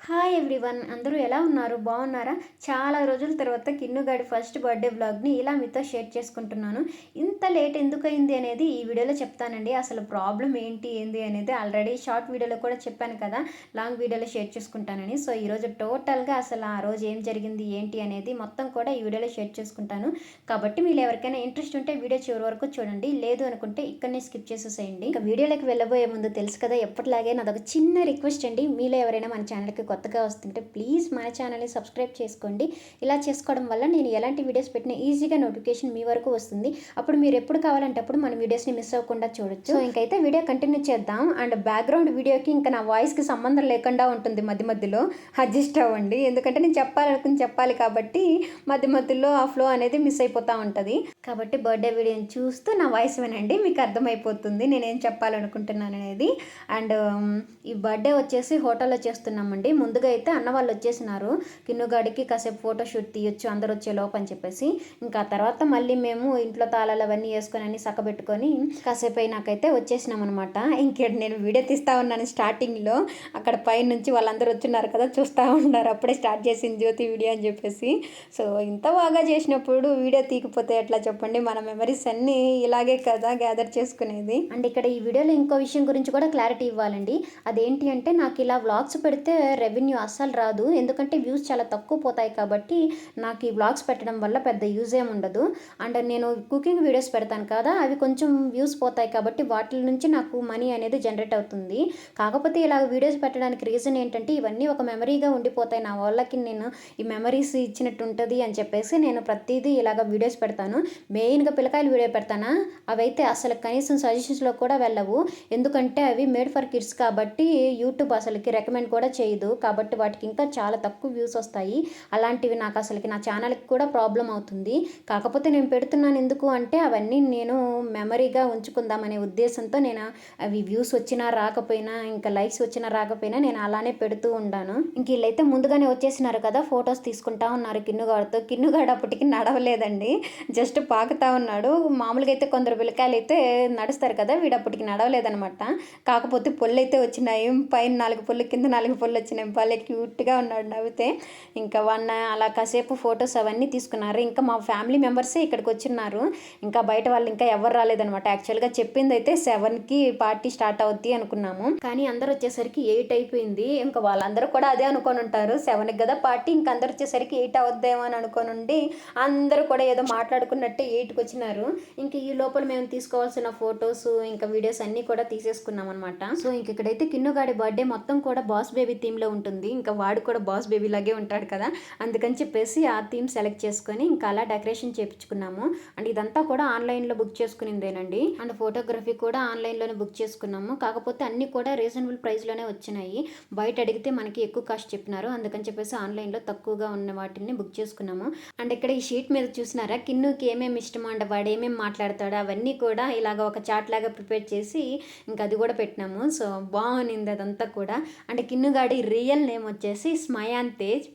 Hi everyone, అందరూ ఎలా ఉన్నారు? బాగున్నారా? చాలా రోజుల తర్వాత కిన్నుగాడి ఫస్ట్ బర్త్డే వ్లాగ్ని ఇలా మీతో షేర్ చేసుకుంటున్నాను. ఇంత లేట్ ఎందుకయింది అనేది ఈ వీడియోలో చెప్తానండి. అసలు ప్రాబ్లం ఏంటి అనేది ఆల్రెడీ షార్ట్ వీడియోలో కూడా చెప్పాను కదా, లాంగ్ వీడియోలో షేర్ చేసుకుంటానని. సో ఈరోజు టోటల్గా అసలు ఆ రోజు ఏం జరిగింది ఏంటి అనేది మొత్తం కూడా ఈ వీడియోలో షేర్ చేసుకుంటాను. కాబట్టి మీరు ఎవరికైనా ఇంట్రెస్ట్ ఉంటే వీడియో చివరి వరకు చూడండి, లేదు అనుకుంటే ఇక్కడనే స్కిప్ చేసేసేయండి. ఇంకా వీడియోలోకి వెళ్ళబోయే ముందు తెలుసు కదా, ఎప్పటిలాగే నాదొక చిన్న రిక్వెస్ట్ అండి. మీలో ఎవరైనా మన ఛానల్కి కొత్తగా వస్తుంటే ప్లీజ్ మన ఛానల్ని సబ్స్క్రైబ్ చేసుకోండి. ఇలా చేసుకోవడం వల్ల నేను ఎలాంటి వీడియోస్ పెట్టినా ఈజీగా నోటిఫికేషన్ మీ వరకు వస్తుంది. అప్పుడు మీరు ఎప్పుడు కావాలంటే అప్పుడు మన వీడియోస్ని మిస్ అవ్వకుండా చూడొచ్చు. సో ఇంకైతే వీడియో కంటిన్యూ చేద్దాం. అండ్ బ్యాక్గ్రౌండ్ వీడియోకి ఇంకా నా వాయిస్కి సంబంధం లేకుండా ఉంటుంది, మధ్యలో అడ్జస్ట్ అవ్వండి. ఎందుకంటే నేను చెప్పాలి కాబట్టి మధ్యలో ఆ ఫ్లో అనేది మిస్ అయిపోతూ ఉంటుంది. కాబట్టి బర్త్డే వీడియోని చూస్తూ నా వాయిస్ వినండి, మీకు అర్థమైపోతుంది నేనేం చెప్పాలనుకుంటున్నాను అనేది. అండ్ ఈ బర్త్డే వచ్చేసి హోటల్లో చేస్తున్నామండి. ముందుగా అయితే అన్న వాళ్ళు వచ్చేసినారు, కిన్నుగాడికి కాసేపు ఫోటోషూట్ తీయొచ్చు అందరు వచ్చే లోపు అని చెప్పేసి. ఇంకా తర్వాత మళ్ళీ మేము ఇంట్లో తాళాలు అవన్నీ వేసుకొని అన్ని సక్కబెట్టుకొని కాసేపు అయినాకైతే వచ్చేసినాం అనమాట. ఇంకేడు నేను వీడియో తీస్తా ఉన్నాను స్టార్టింగ్లో, అక్కడ పై నుంచి వాళ్ళందరూ వచ్చిన్నారు కదా, చూస్తూ ఉన్నారు. అప్పుడే స్టార్ట్ చేసింది జ్యోతి వీడియో అని చెప్పేసి. సో ఇంత బాగా చేసినప్పుడు వీడియో తీయకపోతే ఎట్లా చెప్పండి, మన మెమరీస్ అన్నీ ఇలాగే కదా గ్యాదర్ చేసుకునేది. అండ్ ఇక్కడ ఈ వీడియోలో ఇంకో విషయం గురించి కూడా క్లారిటీ ఇవ్వాలండి. అదేంటి అంటే, నాకు ఇలా వ్లాగ్స్ పెడితే రెవెన్యూ అస్సలు రాదు, ఎందుకంటే వ్యూస్ చాలా తక్కువ పోతాయి. కాబట్టి నాకు ఈ వ్లాగ్స్ పెట్టడం వల్ల పెద్ద యూజ్ ఏమి ఉండదు. అండ్ నేను కుకింగ్ వీడియోస్ పెడతాను కదా, అవి కొంచెం వ్యూస్ పోతాయి కాబట్టి వాటి నుంచి నాకు మనీ అనేది జనరేట్ అవుతుంది. కాకపోతే ఇలా వీడియోస్ పెట్టడానికి రీజన్ ఏంటంటే, ఇవన్నీ ఒక మెమరీగా ఉండిపోతాయి నా వాళ్ళకి, నేను ఈ మెమరీస్ ఇచ్చినట్టు ఉంటుంది అని చెప్పేసి నేను ప్రతిదీ ఇలాగ వీడియోస్ పెడతాను. మెయిన్గా పిల్లకాయలు వీడియో పెడతానా, అవైతే అసలు కనీసం సజెషన్స్లో కూడా వెళ్ళవు. ఎందుకంటే అవి మేడ్ ఫర్ కిడ్స్ కాబట్టి యూట్యూబ్ అసలుకి రికమెండ్ కూడా చేయదు. కాబట్టి వాటికి ఇంకా చాలా తక్కువ వ్యూస్ వస్తాయి. అలాంటివి నాకు అసలుకి నా ఛానల్కి కూడా ప్రాబ్లం అవుతుంది. కాకపోతే నేను పెడుతున్నాను ఎందుకు అంటే, అవన్నీ నేను మెమరీగా ఉంచుకుందామనే ఉద్దేశంతో నేను అవి వ్యూస్ వచ్చినా రాకపోయినా, ఇంకా లైక్స్ వచ్చినా రాకపోయినా నేను అలానే పెడుతూ ఉన్నాను. ఇంక వీళ్ళైతే ముందుగానే వచ్చేసినారు కదా, ఫొటోస్ తీసుకుంటా ఉన్నారు కిన్నుగాడితో. కిన్నుగాడు అప్పటికి నడవలేదండి, జస్ట్ పాకుతా ఉన్నాడు. మామూలుగా అయితే కొందరు పిల్లకాయలు అయితే నడుస్తారు కదా, వీడప్పటికి నడవలేదనమాట. కాకపోతే పొల్లు అయితే వచ్చినాయి, పైన 4 పొల్లు కింద 4 పొల్లు వచ్చినాయి. భలే క్యూట్గా ఉన్నాడు నవ్వితే. ఇంకా అలా కాసేపు ఫొటోస్ అవన్నీ తీసుకున్నారు. ఇంకా మా ఫ్యామిలీ మెంబర్సే ఇక్కడికి వచ్చిన్నారు, ఇంకా బయట వాళ్ళు ఇంకా ఎవరు రాలేదనమాట. యాక్చువల్గా చెప్పింది అయితే 7కి పార్టీ స్టార్ట్ అవుద్ది అనుకున్నాము, కానీ అందరు వచ్చేసరికి 8 అయిపోయింది. ఇంకా వాళ్ళందరూ కూడా అదే అనుకొని ఉంటారు, 7కి కదా పార్టీ, ఇంకా అందరు వచ్చేసరికి 8 అవుద్దేమో అని అనుకొని ఉండి అందరూ కూడా ఏదో మాట్లాడుకున్నట్టే 8కి వచ్చినారు. ఇంక ఈ లోపల మేము తీసుకోవాల్సిన ఫొటోస్ ఇంకా వీడియోస్ అన్నీ కూడా తీసేసుకున్నాం అనమాట. సో ఇంక ఇక్కడైతే కిన్నుగాడి బర్త్డే మొత్తం కూడా బాస్ బేబీ థీమ్లో ఉంటుంది. ఇంకా వాడు కూడా బాస్ బేబీ లాగే ఉంటాడు కదా, అందుకని చెప్పేసి ఆ థీమ్ సెలెక్ట్ చేసుకొని ఇంకా అలా డెకరేషన్ చేయించుకున్నాము. అండ్ ఇదంతా కూడా ఆన్లైన్లో బుక్ చేసుకునిందేనండి. అండ్ ఫోటోగ్రఫీ కూడా ఆన్లైన్లోనే బుక్ చేసుకున్నాము. కాకపోతే అన్నీ కూడా రీజనబుల్ ప్రైస్లోనే వచ్చినాయి. బయట అడిగితే మనకి ఎక్కువ కాస్ట్ చెప్పినారు, అందుకని చెప్పేసి ఆన్లైన్లో తక్కువగా ఉన్న వాటిని బుక్ చేసుకున్నాము. అండ్ ఇక్కడ ఈ షీట్ మీద చూసినారా, కిన్నుకి ఏమేమి ఇష్టమో అండ్ వాడు ఏమేమి మాట్లాడతాడో అవన్నీ కూడా ఇలాగ ఒక చాట్ లాగా ప్రిపేర్ చేసి ఇంకా అది కూడా పెట్టినాము. సో బాగునింది అదంతా కూడా. అండ్ కిన్నుగాడి రియల్ నేమ్ వచ్చేసి స్మయాన్ తేజ్.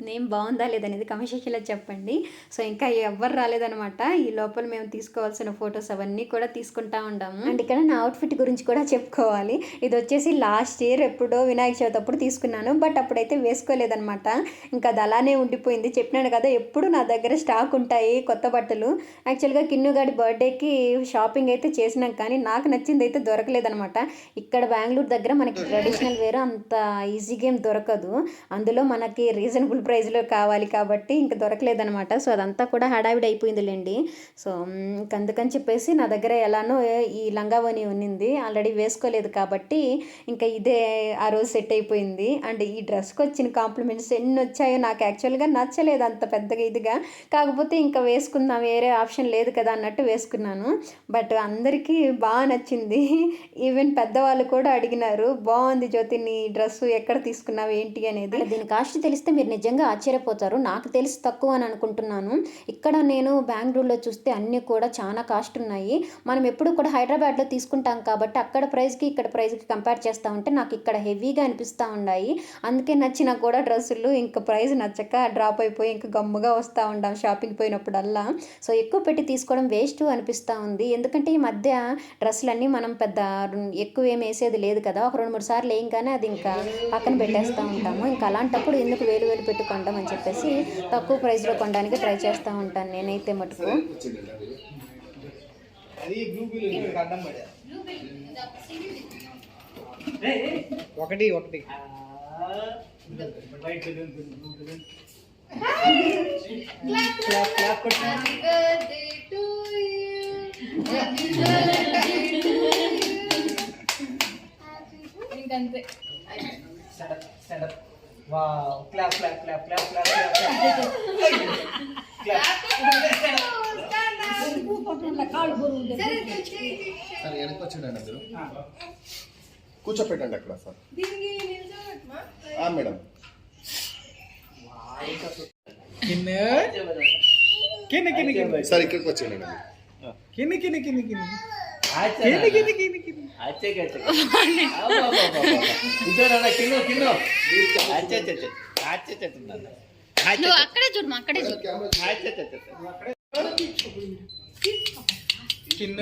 నేమ్ బాగుందా లేదనేది కమెంట్ సెక్షన్లో చెప్పండి. సో ఇంకా ఎవ్వరు రాలేదనమాట. ఈ లోపల మేము తీసుకోవాల్సిన ఫొటోస్ అవన్నీ కూడా తీసుకుంటా ఉంటాము. అండ్ ఇక్కడ నా అవుట్ఫిట్ గురించి కూడా చెప్పుకోవాలి. ఇది వచ్చేసి లాస్ట్ ఇయర్ ఎప్పుడో వినాయక చవితి అప్పుడు తీసుకున్నాను, బట్ అప్పుడైతే వేసుకోలేదనమాట. ఇంకా అది అలానే ఉండిపోయింది. చెప్పినాను కదా, ఎప్పుడు నా దగ్గర స్టాక్ ఉంటాయి కొత్త బట్టలు. యాక్చువల్గా కిన్నుగాడి బర్త్డేకి షాపింగ్ అయితే చేసినాం, కానీ నాకు నచ్చింది అయితే దొరకలేదనమాట. ఇక్కడ బెంగళూరు దగ్గర మనకి ట్రెడిషనల్ వేర్ అంత ఈజీగా ఏం దొరకదు, అందులో మనకి రీజనబుల్ ప్రైస్లో కావాలి కాబట్టి ఇంకా దొరకలేదనమాట. సో అదంతా కూడా హడావిడి అయిపోయిందిలేండి. సో అందుకని చెప్పేసి నా దగ్గర ఎలానో ఈ లంగావోని ఉన్నింది, ఆల్రెడీ వేసుకోలేదు కాబట్టి ఇంకా ఇదే ఆ రోజు సెట్ అయిపోయింది. అండ్ ఈ డ్రెస్కి వచ్చిన కాంప్లిమెంట్స్ ఎన్ని వచ్చాయో నాకు యాక్చువల్గా నచ్చలేదు అంత పెద్దగా ఇదిగా, కాకపోతే ఇంకా వేసుకుందాం వేరే ఆప్షన్ లేదు కదా అన్నట్టు వేసుకున్నాను. బట్ అందరికీ బాగా నచ్చింది, ఈవెన్ పెద్దవాళ్ళు కూడా అడిగినారు, బాగుంది జ్యోతి నీ డ్రెస్సు ఎక్కడ తీసుకున్నావు ఏంటి అనేది. దీని కాస్ట్ తెలిస్తే మీరు నిజంగా నిజంగా ఆశ్చర్యపోతారు. నాకు తెలిసి తక్కువ అని అనుకుంటున్నాను. ఇక్కడ నేను బెంగుళూరులో చూస్తే అన్నీ కూడా చాలా కాస్ట్ ఉన్నాయి. మనం ఎప్పుడు కూడా హైదరాబాద్లో తీసుకుంటాం కాబట్టి అక్కడ ప్రైస్కి ఇక్కడ ప్రైస్కి కంపేర్ చేస్తూ ఉంటే నాకు ఇక్కడ హెవీగా అనిపిస్తూ ఉన్నాయి. అందుకే నచ్చినా కూడా డ్రెస్సులు ఇంకా ప్రైస్ నచ్చక డ్రాప్ అయిపోయి ఇంకా గమ్ముగా వస్తూ ఉంటాం షాపింగ్ పోయినప్పుడల్లా. సో ఎక్కువ పెట్టి తీసుకోవడం వేస్ట్ అనిపిస్తూ ఉంది. ఎందుకంటే ఈ మధ్య డ్రెస్సులన్నీ మనం పెద్ద ఎక్కువ ఏం వేసేది లేదు కదా, ఒక 2-3 సార్లు వేయంగానే అది ఇంకా పక్కన పెట్టేస్తూ ఉంటాము. ఇంకా అలాంటప్పుడు ఎందుకు వేలు పెట్టి కొంటాం అని చెప్పేసి తక్కువ ప్రైస్లో కొనడానికి ట్రై చేస్తూ ఉంటాను నేనైతే మటుకు. ఒకటి ఒకటి ఇంకంతే. Wow clap clap clap clap clap clap sir వెనక్కి వచ్చాడండి మీరు కూర్చోపెట్టండి అక్కడ సార్. మేడం కింద కింద కింద సార్ ఇక్కడికి వచ్చాడండి కింద కింద కింద కింద కింద కింద కింద కింద అక్కడే చూడు, అక్కడే చూడు. కింద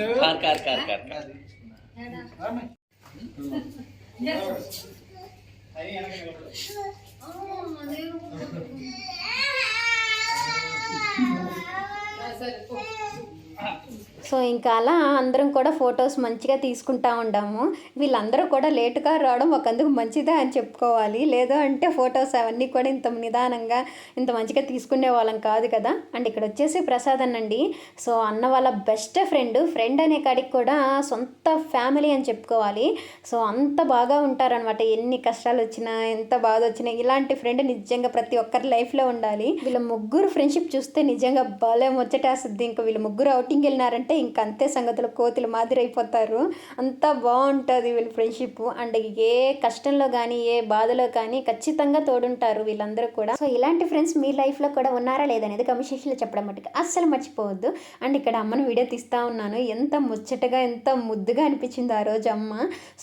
సో ఇంకా అలా అందరం కూడా ఫొటోస్ మంచిగా తీసుకుంటా ఉంటాము. వీళ్ళందరూ కూడా లేటుగా రావడం ఒకందుకు మంచిదే అని చెప్పుకోవాలి. లేదు అంటే ఫొటోస్ అవన్నీ కూడా ఇంత నిదానంగా ఇంత మంచిగా తీసుకునే వాళ్ళం కాదు కదా. అండ్ ఇక్కడ వచ్చేసి ప్రసాద్ అన్నండి. సో అన్న వాళ్ళ బెస్ట్ ఫ్రెండ్ అనే కాడికి కూడా సొంత ఫ్యామిలీ అని చెప్పుకోవాలి. సో అంత బాగా ఉంటారనమాట. ఎన్ని కష్టాలు వచ్చినా ఎంత బాధ వచ్చినా ఇలాంటి ఫ్రెండ్ నిజంగా ప్రతి ఒక్కరి లైఫ్లో ఉండాలి. వీళ్ళ ముగ్గురు ఫ్రెండ్షిప్ చూస్తే నిజంగా భలే ముచ్చటేస్తుంది. ఇంకా వీళ్ళ ముగ్గురు అవుటింగ్ వెళ్ళినారంటే ఇంక అంతే సంగతులు, కోతులు మాదిరి అయిపోతారు. అంతా బాగుంటుంది వీళ్ళ ఫ్రెండ్షిప్. అండ్ ఏ కష్టంలో కానీ ఏ బాధలో కానీ ఖచ్చితంగా తోడుంటారు వీళ్ళందరూ కూడా. సో ఇలాంటి ఫ్రెండ్స్ మీ లైఫ్లో కూడా ఉన్నారా లేదనేది కమెంట్ సెక్షన్లో చెప్పడం మటుకు అస్సలు మర్చిపోవద్దు. అండ్ ఇక్కడ అమ్మను వీడియో తీస్తూ ఉన్నాను. ఎంత ముచ్చటగా ఎంత ముద్దుగా అనిపించింది ఆ రోజు అమ్మ.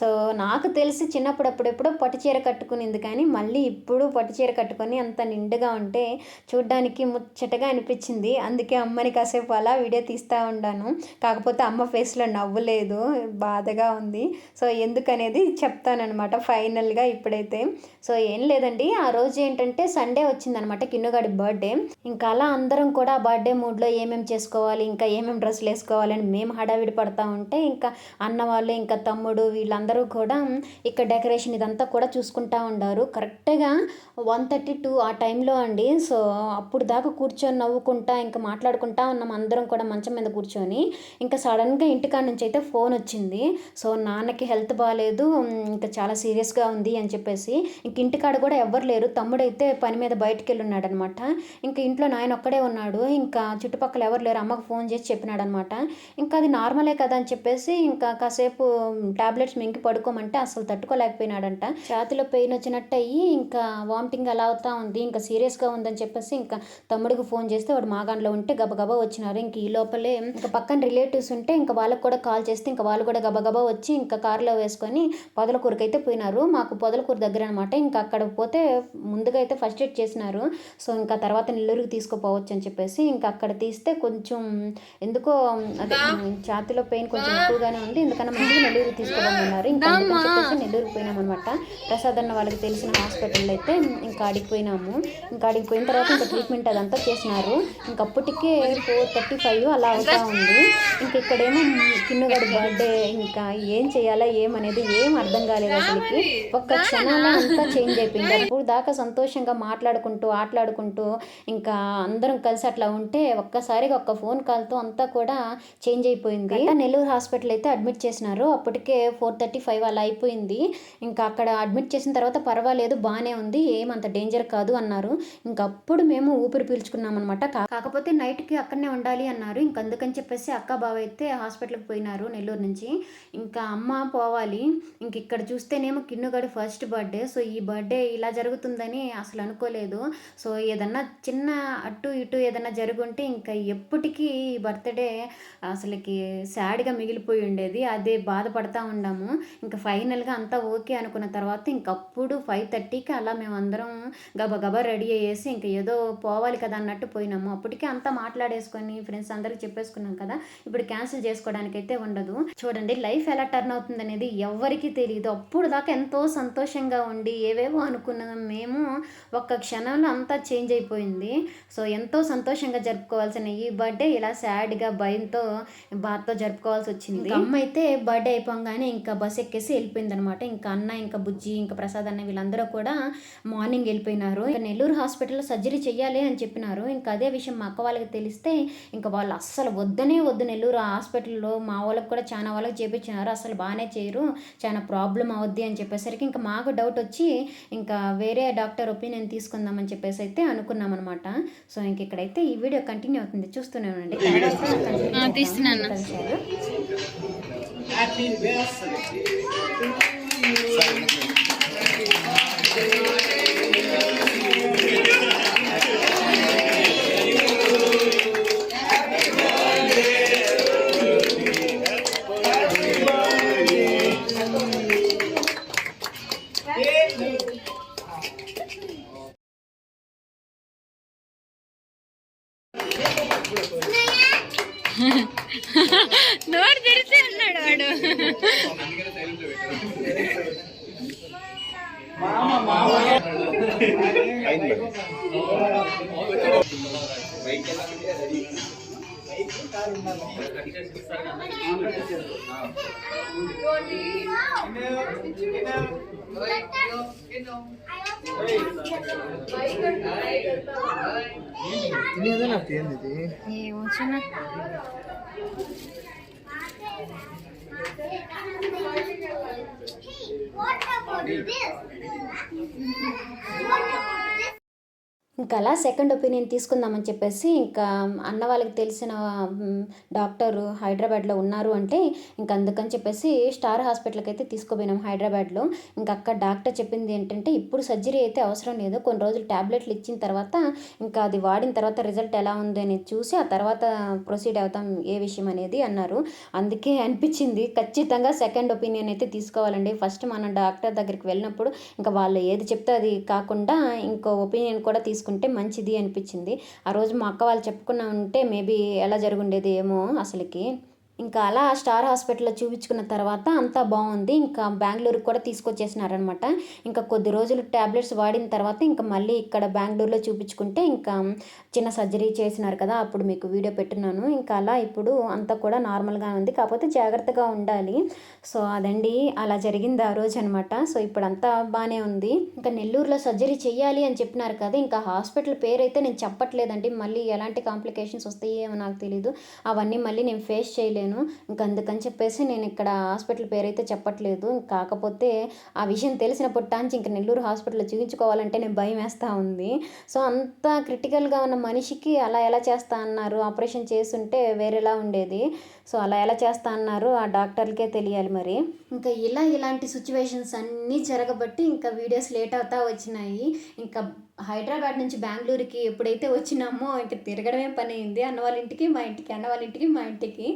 సో నాకు తెలిసి చిన్నప్పుడు అప్పుడెప్పుడో పట్టుచీర కట్టుకునింది, కానీ మళ్ళీ ఇప్పుడు పట్టుచీర కట్టుకొని అంత నిండుగా ఉంటే చూడ్డానికి ముచ్చటగా అనిపించింది. అందుకే అమ్మని కాసేపు అలా వీడియో తీస్తూ ఉన్నాను. కాకపోతే అమ్మ ఫేస్లో నవ్వు లేదు, బాధగా ఉంది. సో ఎందుకనేది చెప్తానమాట ఫైనల్గా ఇప్పుడైతే. సో ఏం లేదండి, ఆ రోజు ఏంటంటే సండే వచ్చిందనమాట కిన్నుగాడి బర్త్డే. ఇంకా అలా అందరం కూడా ఆ బర్త్డే మూడ్లో ఏమేమి చేసుకోవాలి, ఇంకా ఏమేమి డ్రెస్సులు వేసుకోవాలి అని మేము హడావిడి పడతా ఉంటే ఇంకా అన్న వాళ్ళు ఇంకా తమ్ముడు వీళ్ళందరూ కూడా ఇక్కడ డెకరేషన్ ఇదంతా కూడా చూసుకుంటా ఉండారు. కరెక్ట్గా 1:32 ఆ టైంలో అండి. సో అప్పుడు దాకా కూర్చొని నవ్వుకుంటా ఇంకా మాట్లాడుకుంటా ఉన్నాం అందరం కూడా మంచం మీద కూర్చొని. ఇంకా సడన్గా ఇంటికాడ నుంచి అయితే ఫోన్ వచ్చింది. సో నాన్నకి హెల్త్ బాగాలేదు, ఇంకా చాలా సీరియస్గా ఉంది అని చెప్పేసి. ఇంక ఇంటికాడ కూడా ఎవ్వరు లేరు. తమ్ముడైతే పని మీద బయటికి వెళ్ళి ఉన్నాడు అనమాట. ఇంకా ఇంట్లో నాయన ఒక్కడే ఉన్నాడు. ఇంకా చుట్టుపక్కల ఎవరు లేరు. అమ్మకు ఫోన్ చేసి చెప్పినాడు అనమాట. ఇంకా అది నార్మలే కదా అని చెప్పేసి ఇంకా కాసేపు టాబ్లెట్స్ మింగి పడుకోమంటే అసలు తట్టుకోలేకపోయినాడంట. ఛాతిలో పెయిన్ వచ్చినట్టు అయ్యి ఇంకా వామిటింగ్ అలా అవుతా ఉంది, ఇంకా సీరియస్గా ఉందని చెప్పేసి ఇంకా తమ్ముడికి ఫోన్ చేస్తే వాడు మాగాన్లో ఉంటే గబగబా వచ్చినారు. ఇంక ఈ లోపలే ఇంకా పక్కన రిలేటివ్స్ ఉంటే ఇంకా వాళ్ళకి కూడా కాల్ చేస్తే ఇంకా వాళ్ళు కూడా గబగబా వచ్చి ఇంకా కారులో వేసుకొని పొదలకూరుకి అయితే పోయినారు. మాకు పొదలకూరు దగ్గర అనమాట. ఇంకా అక్కడ పోతే ముందుగా అయితే ఫస్ట్ ఎయిడ్ చేసినారు. సో ఇంకా తర్వాత నెల్లూరుకి తీసుకుపోవచ్చు అని చెప్పేసి ఇంకా అక్కడ తీస్తే కొంచెం ఎందుకో అదే ఛాతిలో పెయిన్ కొంచెం ఎక్కువగానే ఉంది, ఎందుకన్నా మంచిగా నెల్లూరుకి తీసుకోమన్నారు. ఇంకా అందుకని చెప్పేసి నెల్లూరుకి పోయినాం అనమాట. ప్రసాద్ అన్న వాళ్ళకి తెలిసిన హాస్పిటల్ అయితే ఇంకా ఆడికి పోయినాము. ఇంకా ఆడికి పోయిన తర్వాత ఇంకా ట్రీట్మెంట్ అదంతా చేసినారు. ఇంకప్పటికే 4:35 అలా అవుతా ఉంది. ఇంక ఇక్కడేమో కిన్నుగాడి బర్త్డే. ఇంకా ఏం చేయాలా ఏమనేది ఏం అర్థం కాలేదు అసలుకి. ఒక్క క్షణంలో అంతా చేంజ్ అయిపోయింది. అప్పుడు దాకా సంతోషంగా మాట్లాడుకుంటూ ఆటలాడుకుంటూ ఇంకా అందరం కలిసి అట్లా ఉంటే ఒక్కసారిగా ఒక్క ఫోన్ కాల్తో అంతా కూడా చేంజ్ అయిపోయింది. నెల్లూరు హాస్పిటల్ అయితే అడ్మిట్ చేసినారు. అప్పటికే 4:35 అలా అయిపోయింది. ఇంకా అక్కడ అడ్మిట్ చేసిన తర్వాత పర్వాలేదు బాగానే ఉంది, ఏమంత డేంజర్ కాదు అన్నారు. ఇంకప్పుడు మేము ఊపిరి పీల్చుకున్నాం అనమాట. కాకపోతే నైట్కి అక్కడనే ఉండాలి అన్నారు. ఇంక అందుకని చెప్పేసి అక్క బావ అయితే హాస్పిటల్కి పోయినారు నెల్లూరు నుంచి. ఇంకా అమ్మ పోవాలి. ఇంక ఇక్కడ చూస్తేనేమో కిన్నుగాడి ఫస్ట్ బర్త్డే. సో ఈ బర్త్డే ఇలా జరుగుతుందని అసలు అనుకోలేదు. సో ఏదన్నా చిన్న అటు ఇటు ఏదన్నా జరుగుంటే ఇంకా ఎప్పటికీ ఈ బర్త్డే అసలుకి సాడ్గా మిగిలిపోయి ఉండేది. అదే బాధపడతా ఉన్నాము. ఇంకా ఫైనల్గా అంతా ఓకే అనుకున్న తర్వాత ఇంకప్పుడు 5:30కి అలా మేమందరం గబగబా రెడీ అయ్యేసి ఇంక ఏదో పోవాలి కదా అన్నట్టు పోయినాము. అప్పటికే అంతా మాట్లాడేసుకొని ఫ్రెండ్స్ అందరికి చెప్పేసుకున్నాం కదా, ఇప్పుడు క్యాన్సిల్ చేసుకోవడానికైతే ఉండదు. చూడండి లైఫ్ ఎలా టర్న్ అవుతుంది అనేది ఎవరికి తెలియదు. అప్పుడు దాకా ఎంతో సంతోషంగా ఉండి ఏవేవో అనుకున్నాం మేము, ఒక్క క్షణంలో అంతా చేంజ్ అయిపోయింది. సో ఎంతో సంతోషంగా జరుపుకోవాల్సిన ఈ బర్త్డే ఇలా సాడ్గా భయంతో బాధతో జరుపుకోవాల్సి వచ్చింది. అమ్మ అయితే బర్త్డే అయిపోగానే ఇంకా బస్ ఎక్కేసి వెళ్ళిపోయింది అనమాట. ఇంకా అన్న, ఇంకా బుజ్జి, ఇంకా ప్రసాద్ అన్న వీళ్ళందరూ కూడా మార్నింగ్ వెళ్ళిపోయినారు. ఇంకా నెల్లూరు హాస్పిటల్లో సర్జరీ చెయ్యాలి అని చెప్పినారు. ఇంకా అదే విషయం మా అక్క వాళ్ళకి తెలిస్తే ఇంకా వాళ్ళు అస్సలు వద్దనే వద్దు నెల్లూరు హాస్పిటల్లో, మా వాళ్ళకి కూడా చాలా వాళ్ళకి చేపించినారు, అసలు బాగానే చేయరు, చాలా ప్రాబ్లం అవుద్ది అని చెప్పేసరికి ఇంకా మాకు డౌట్ వచ్చి ఇంకా వేరే డాక్టర్ ఒపీనియన్ తీసుకుందామని చెప్పేసి అయితే అనుకున్నాం అనమాట. సో ఇంక ఇక్కడైతే ఈ వీడియో కంటిన్యూ అవుతుంది, చూస్తూనే ఉండండి. తీస్తున్నాను. నోరు తెరిచే ఉన్నాడు వాడు. ఏమో చిన్న ఇంకా అలా సెకండ్ ఒపీనియన్ తీసుకుందామని చెప్పేసి ఇంకా అన్న వాళ్ళకి తెలిసిన డాక్టరు హైదరాబాద్లో ఉన్నారు అంటే ఇంకా అందుకని చెప్పేసి స్టార్ హాస్పిటల్కి అయితే తీసుకుపోయినాం హైదరాబాద్లో. ఇంకా అక్కడ డాక్టర్ చెప్పింది ఏంటంటే ఇప్పుడు సర్జరీ అయితే అవసరం లేదు, కొన్ని రోజులు ట్యాబ్లెట్లు ఇచ్చిన తర్వాత ఇంకా అది వాడిన తర్వాత రిజల్ట్ ఎలా ఉంది అని చూసి ఆ తర్వాత ప్రొసీడ్ అవుతాం ఏ విషయం అనేది అన్నారు. అందుకే అనిపించింది ఖచ్చితంగా సెకండ్ ఒపీనియన్ అయితే తీసుకోవాలండి. ఫస్ట్ మన డాక్టర్ దగ్గరికి వెళ్ళినప్పుడు ఇంకా వాళ్ళు ఏది చెప్తే అది కాకుండా ఇంకో ఒపీనియన్ కూడా తీసుకుంటే మంచిది అనిపించింది. ఆ రోజు మా అక్క వాళ్ళు చెప్పుకున్నా ఉంటే మేబీ ఎలా జరుగుండేది ఏమో అసలుకి. ఇంకా అలా స్టార్ హాస్పిటల్లో చూపించుకున్న తర్వాత అంతా బాగుంది. ఇంకా బెంగళూరుకి కూడా తీసుకొచ్చేసినారనమాట. ఇంకా కొద్ది రోజులు ట్యాబ్లెట్స్ వాడిన తర్వాత ఇంకా మళ్ళీ ఇక్కడ బెంగళూరులో చూపించుకుంటే ఇంకా చిన్న సర్జరీ చేసినారు కదా, అప్పుడు మీకు వీడియో పెట్టున్నాను. ఇంకా అలా ఇప్పుడు అంతా కూడా నార్మల్గా ఉంది, కాకపోతే జాగ్రత్తగా ఉండాలి. సో అదండి అలా జరిగింది ఆ రోజు అనమాట. సో ఇప్పుడు అంతా బాగానే ఉంది. ఇంకా నెల్లూరులో సర్జరీ చెయ్యాలి అని చెప్పినారు కదా, ఇంకా హాస్పిటల్ పేరు అయితే నేను చెప్పట్లేదండి, మళ్ళీ ఎలాంటి కాంప్లికేషన్స్ వస్తాయేమో నాకు తెలీదు, అవన్నీ మళ్ళీ నేను ఫేస్ చేయలేను. ఇంకా అందుకని చెప్పేసి నేను ఇక్కడ హాస్పిటల్ పేరైతే చెప్పట్లేదు. కాకపోతే ఆ విషయం తెలిసినప్పటి నుంచి ఇంకా నెల్లూరు హాస్పిటల్లో చూపించుకోవాలంటే నేను భయం వేస్తూ ఉంది. సో అంత క్రిటికల్గా ఉన్న మనిషికి అలా ఎలా చేస్తా అన్నారు, ఆపరేషన్ చేస్తుంటే వేరేలా ఉండేది. సో అలా ఎలా చేస్తా అన్నారు ఆ డాక్టర్లకే తెలియాలి మరి. ఇంకా ఇలాంటి సిచ్యువేషన్స్ అన్నీ జరగబట్టి ఇంకా వీడియోస్ లేట్ అవుతా వచ్చినాయి. ఇంకా హైదరాబాద్ నుంచి బెంగళూరుకి ఎప్పుడైతే వచ్చినామో ఇంకా తిరగడమే పని అయింది. అన్న వాళ్ళ ఇంటికి మా ఇంటికి, అన్న వాళ్ళ ఇంటికి మా ఇంటికి.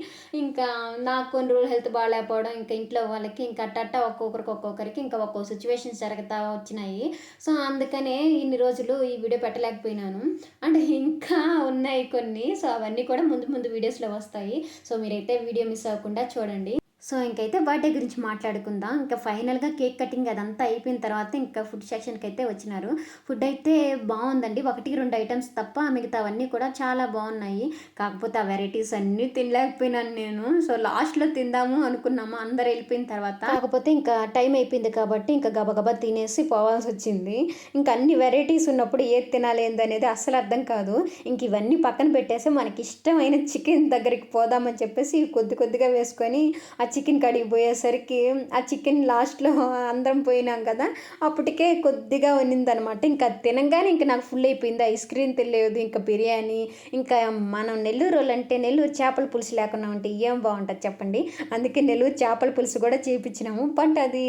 ఇంకా నాకు కొన్ని రోజులు హెల్త్ బాగాలేకపోవడం, ఇంకా ఇంట్లో వాళ్ళకి ఇంకా అట్ట ఒక్కొక్కరికి ఇంకా ఒక్కో సిచ్యువేషన్స్ జరుగుతూ వచ్చినాయి. సో అందుకనే ఇన్ని రోజులు ఈ వీడియో పెట్టలేకపోయినాను. అండ్ ఇంకా ఉన్నాయి కొన్ని, సో అవన్నీ కూడా ముందు వీడియోస్లో వస్తాయి. సో మీరైతే వీడియో మిస్ అవ్వకుండా చూడండి. సో ఇంకైతే బర్త్డే గురించి మాట్లాడుకుందాం. ఇంకా ఫైనల్గా కేక్ కటింగ్ అదంతా అయిపోయిన తర్వాత ఇంకా ఫుడ్ సెక్షన్కి అయితే వచ్చినారు. ఫుడ్ అయితే బాగుందండి, 1-2 ఐటమ్స్ తప్ప మిగతావన్నీ కూడా చాలా బాగున్నాయి. కాకపోతే ఆ వెరైటీస్ అన్నీ తినలేకపోయినాను నేను. సో లాస్ట్లో తిందాము అనుకున్నాము అందరు వెళ్ళిపోయిన తర్వాత, కాకపోతే ఇంకా టైం అయిపోయింది కాబట్టి ఇంకా గబగబా తినేసి పోవాల్సి వచ్చింది. ఇంకా అన్ని వెరైటీస్ ఉన్నప్పుడు ఏది తినాలి ఏందనేది అస్సలు అర్థం కాదు. ఇంక ఇవన్నీ పక్కన పెట్టేసి మనకి ఇష్టమైన చికెన్ దగ్గరికి పోదామని చెప్పేసి కొద్దిగా వేసుకొని ఆ చికెన్ కడిగి పోయేసరికి ఆ చికెన్ లాస్ట్లో అందరం పోయినాం కదా, అప్పటికే కొద్దిగా ఉన్నిందనమాట. ఇంకా తినగానే ఇంకా నాకు ఫుల్ అయిపోయింది. ఐస్ క్రీమ్ తెలియదు, ఇంకా బిర్యానీ, ఇంకా మనం నెల్లూరు అంటే నెల్లూరు చేపల పులుసు లేకుండా ఉంటే ఏం బాగుంటుంది చెప్పండి. అందుకే నెల్లూరు చేపల పులుసు కూడా చేయించినాము. బట్ అది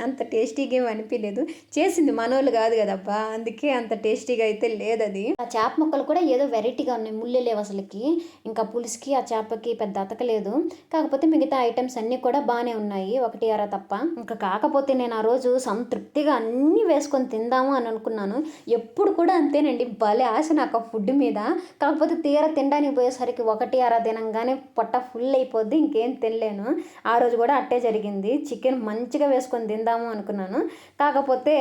అంత టేస్టీగా ఏమి అనిపించలేదు. చేసింది మనోళ్ళు కాదు కదబ్బా, అందుకే అంత టేస్టీగా అయితే లేదు అది. ఆ చేప ముక్కలు కూడా ఏదో వెరైటీగా ఉన్నాయి, ముళ్ళు లేవు అసలుకి. ఇంకా పులుసుకి ఆ చేపకి పెద్ద అతకలేదు. కాకపోతే మిగతా ఐటమ్స్ అన్నీ కూడా బాగానే ఉన్నాయి, ఒకటి అర తప్ప. ఇంకా కాకపోతే నేను ఆ రోజు సంతృప్తిగా అన్నీ వేసుకొని తిందాము అని అనుకున్నాను. ఎప్పుడు కూడా అంతేనండి, భలే ఆశ నాకు ఆ ఫుడ్ మీద. కాకపోతే తీరా తినడానికి పోయేసరికి ఒకటి అర తినంగానే పొట్ట ఫుల్ అయిపోద్ది, ఇంకేం తినలేను. ఆ రోజు కూడా అట్టే జరిగింది. చికెన్ మంచిగా వేసుకొని తిందాము అనుకున్నాను, కాకపోతే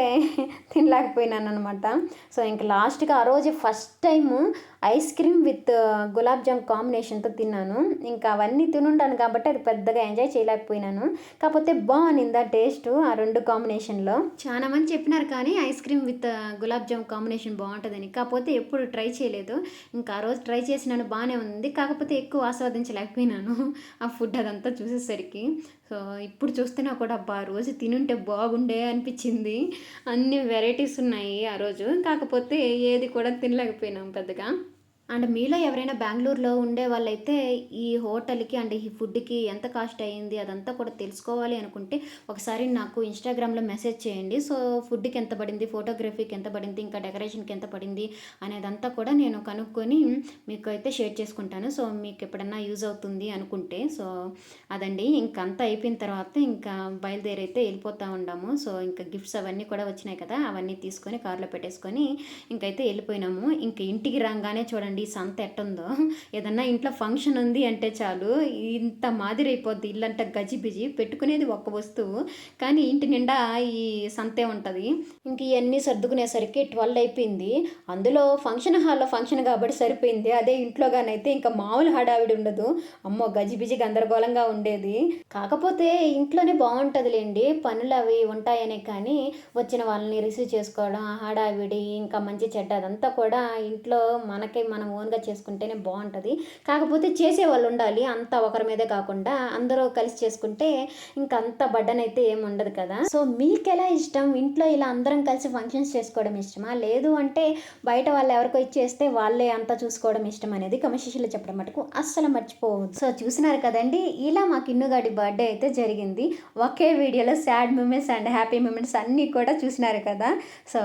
తినలేకపోయినాను అనమాట. సో ఇంకా లాస్ట్గా ఆ రోజు first time ice cream with gulab jam కాంబినేషన్తో తిన్నాను. ఇంకా అవన్నీ తినుంటాను కాబట్టి అది పెద్దగా ఎంజాయ్ చేయలేకపోయినాను. కాకపోతే బాగుంది ఆ టేస్ట్ ఆ రెండు కాంబినేషన్లో. చాలా మంది చెప్పినారు కానీ ice cream with gulab jam combination బాగుంటుందని, కాకపోతే ఎప్పుడు ట్రై చేయలేదు. ఇంకా ఆ రోజు ట్రై చేసినాను, బాగానే ఉంది. కాకపోతే ఎక్కువ ఆస్వాదించలేకపోయినాను ఆ ఫుడ్ అదంతా చూసేసరికి. సో ఇప్పుడు చూస్తున్నా కూడా అబ్బా ఆ రోజు తినుంటే బాగుండే అనిపించింది. అన్ని వెరైటీస్ ఉన్నాయి ఆ రోజు, కాకపోతే ఏది కూడా తినలేకపోయినాం పెద్దగా. అండ్ మీలో ఎవరైనా బెంగళూరులో ఉండే వాళ్ళైతే ఈ హోటల్కి అండ్ ఈ ఫుడ్కి ఎంత కాస్ట్ అయ్యింది అదంతా కూడా తెలుసుకోవాలి అనుకుంటే ఒకసారి నాకు ఇన్స్టాగ్రామ్లో మెసేజ్ చేయండి. సో ఫుడ్కి ఎంత పడింది, ఫోటోగ్రఫీకి ఎంత పడింది, ఇంకా డెకరేషన్కి ఎంత పడింది అనేదంతా కూడా నేను కనుక్కొని మీకు అయితే షేర్ చేసుకుంటాను. సో మీకు ఎప్పుడన్నా యూజ్ అవుతుంది అనుకుంటే. సో అదండి, ఇంకంతా అయిపోయిన తర్వాత ఇంకా బయలుదేరైతే వెళ్ళిపోతూ ఉన్నాము. సో ఇంకా గిఫ్ట్స్ అవన్నీ కూడా వచ్చినాయి కదా, అవన్నీ తీసుకొని కార్లో పెట్టేసుకొని ఇంకైతే వెళ్ళిపోయినాము. ఇంక ఇంటికి రాగానే చూడండి ఈ సంత ఎట్టుందో. ఏదన్నా ఇంట్లో ఫంక్షన్ ఉంది అంటే చాలు ఇంత మాదిరి అయిపోద్ది ఇల్లంతా గజిబిజి. పెట్టుకునేది ఒక్క వస్తువు కానీ ఇంటి నిండా ఈ సంతే ఉంటుంది. ఇంక ఇవన్నీ సర్దుకునేసరికి 12 అయిపోయింది. అందులో ఫంక్షన్ హాల్లో ఫంక్షన్ కాబట్టి సరిపోయింది. అదే ఇంట్లోగానైతే ఇంకా మామూలు హడావిడి ఉండదు, అమ్మో గజిబిజి గందరగోళంగా ఉండేది. కాకపోతే ఇంట్లోనే బాగుంటుందిలేండి, పనులు అవి ఉంటాయనే. కానీ వచ్చిన వాళ్ళని రిసీవ్ చేసుకోవడం, హడావిడి, ఇంకా మంచి చెడ్డ అదంతా కూడా ఇంట్లో మనం ఓన్గా చేసుకుంటేనే బాగుంటుంది. కాకపోతే చేసేవాళ్ళు ఉండాలి, అంతా ఒకరి మీదే కాకుండా అందరూ కలిసి చేసుకుంటే ఇంకా అంత బడ్డన్ అయితే ఏమి ఉండదు కదా. సో మీకు ఎలా ఇష్టం, ఇంట్లో ఇలా అందరం కలిసి ఫంక్షన్స్ చేసుకోవడం ఇష్టమా, లేదు అంటే బయట వాళ్ళు ఎవరికో ఇచ్చేస్తే వాళ్ళే అంతా చూసుకోవడం ఇష్టం అనేది కమెంట్ సెక్షన్లో చెప్పడం మటుకు అస్సలు మర్చిపోవద్దు. సో చూసినారు కదండి, ఇలా మా కిన్నుగాడి బర్త్డే అయితే జరిగింది. ఒకే వీడియోలో sad moments and happy moments అన్నీ కూడా చూసినారు కదా. సో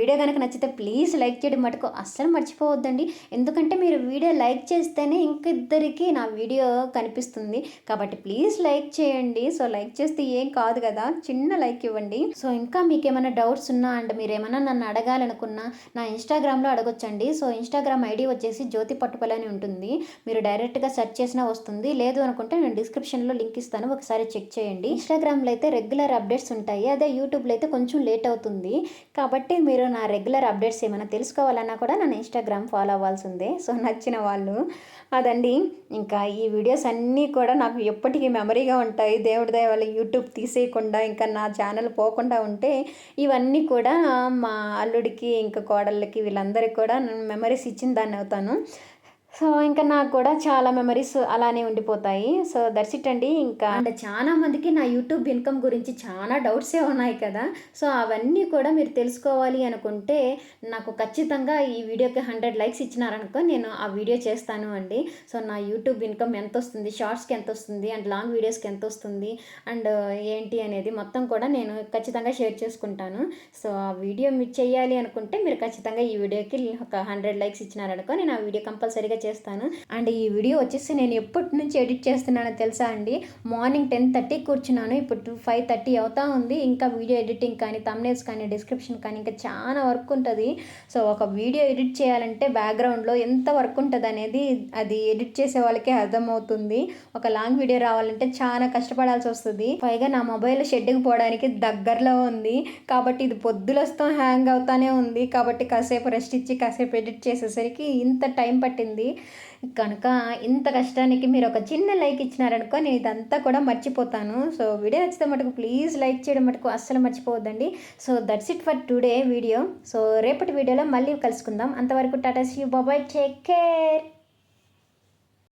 వీడియో కనుక నచ్చితే ప్లీజ్ లైక్ చేయడం మటుకు అస్సలు మర్చిపోవద్దండి. ఎందుకంటే మీరు వీడియో లైక్ చేస్తేనే ఇంకిద్దరికి నా వీడియో కనిపిస్తుంది కాబట్టి ప్లీజ్ లైక్ చేయండి. సో లైక్ చేస్తే ఏం కాదు కదా, చిన్న లైక్ ఇవ్వండి. సో ఇంకా మీకు ఏమైనా డౌట్స్ ఉన్నా అండ్ మీరు ఏమైనా నన్ను అడగాలనుకున్నా నా ఇన్స్టాగ్రామ్లో అడగొచ్చండి. సో ఇన్స్టాగ్రామ్ ఐడి వచ్చేసి జ్యోతి పట్టుపల్లి అని ఉంటుంది. మీరు డైరెక్ట్గా సెర్చ్ చేసినా వస్తుంది, లేదు అనుకుంటే నేను డిస్క్రిప్షన్లో లింక్ ఇస్తాను, ఒకసారి చెక్ చేయండి. ఇన్స్టాగ్రామ్లో అయితే రెగ్యులర్ అప్డేట్స్ ఉంటాయి, అదే యూట్యూబ్లో అయితే కొంచెం లేట్ అవుతుంది. కాబట్టి మీరు నా రెగ్యులర్ అప్డేట్స్ ఏమైనా తెలుసుకోవాలన్నా కూడా నన్ను ఇన్స్టాగ్రామ్ ఫాలో అవ్వాల్సిందే. సో నచ్చిన వాళ్ళు అదండి. ఇంకా ఈ వీడియోస్ అన్నీ కూడా నాకు ఎప్పటికీ మెమరీగా ఉంటాయి. దేవుడి దయ వల్ల యూట్యూబ్ తీసేయకుండా ఇంకా నా ఛానల్ పోకుండా ఉంటే ఇవన్నీ కూడా మా అల్లుడికి ఇంకా కోడళ్ళకి వీళ్ళందరికీ కూడా మెమరీస్ ఇచ్చిన దాన్ని అవుతాను. సో ఇంకా నాకు కూడా చాలా మెమరీస్ అలానే ఉండిపోతాయి. సో దట్స్ ఇట్ అండి. ఇంకా అండ్ చాలా మందికి నా యూట్యూబ్ ఇన్కమ్ గురించి చాలా డౌట్సే ఉన్నాయి కదా. సో అవన్నీ కూడా మీరు తెలుసుకోవాలి అనుకుంటే నాకు ఖచ్చితంగా ఈ వీడియోకి 100 లైక్స్ ఇచ్చినారనుకో నేను ఆ వీడియో చేస్తాను అండి. సో నా యూట్యూబ్ ఇన్కమ్ ఎంత వస్తుంది, షార్ట్స్కి ఎంత వస్తుంది అండ్ లాంగ్ వీడియోస్కి ఎంత వస్తుంది అండ్ ఏంటి అనేది మొత్తం కూడా నేను ఖచ్చితంగా షేర్ చేసుకుంటాను. సో ఆ వీడియో మీరు చేయాలి అనుకుంటే మీరు ఖచ్చితంగా ఈ వీడియోకి ఒక 100 లైక్స్ ఇచ్చినారనుకో నేను ఆ వీడియో కంపల్సరీగా చేస్తాను. అండ్ ఈ వీడియో వచ్చేసి నేను ఎప్పటి నుంచి ఎడిట్ చేస్తున్నానో తెలుసా అండి, మార్నింగ్ 10:30 కూర్చున్నాను, ఇప్పుడు 5:30 అవుతా ఉంది. ఇంకా వీడియో ఎడిటింగ్ కానీ థంబ్నెయిల్స్ కానీ డిస్క్రిప్షన్ కానీ ఇంకా చాలా వర్క్ ఉంటుంది. సో ఒక వీడియో ఎడిట్ చేయాలంటే బ్యాక్గ్రౌండ్లో ఎంత వర్క్ ఉంటుంది అనేది అది ఎడిట్ చేసే వాళ్ళకే అర్థమవుతుంది. ఒక లాంగ్ వీడియో రావాలంటే చాలా కష్టపడాల్సి వస్తుంది. పైగా నా మొబైల్ షెడ్కి పోవడానికి దగ్గరలో ఉంది కాబట్టి ఇది పొద్దులు వస్తాం హ్యాంగ్ అవుతానే ఉంది. కాబట్టి కాసేపు రెస్ట్ ఇచ్చి కాసేపు ఎడిట్ చేసేసరికి ఇంత టైం పట్టింది. కనుక ఇంత కష్టానికి మీరు ఒక చిన్న లైక్ ఇచ్చినారనుకో నేను ఇదంతా కూడా మర్చిపోతాను. సో వీడియో నచ్చితే మటుకు ప్లీజ్ లైక్ చేయడం మటుకు అస్సలు మర్చిపోవద్దండి. So that's it for today video. So రేపటి వీడియోలో మళ్ళీ కలుసుకుందాం. అంతవరకు tata see you, bye, take care.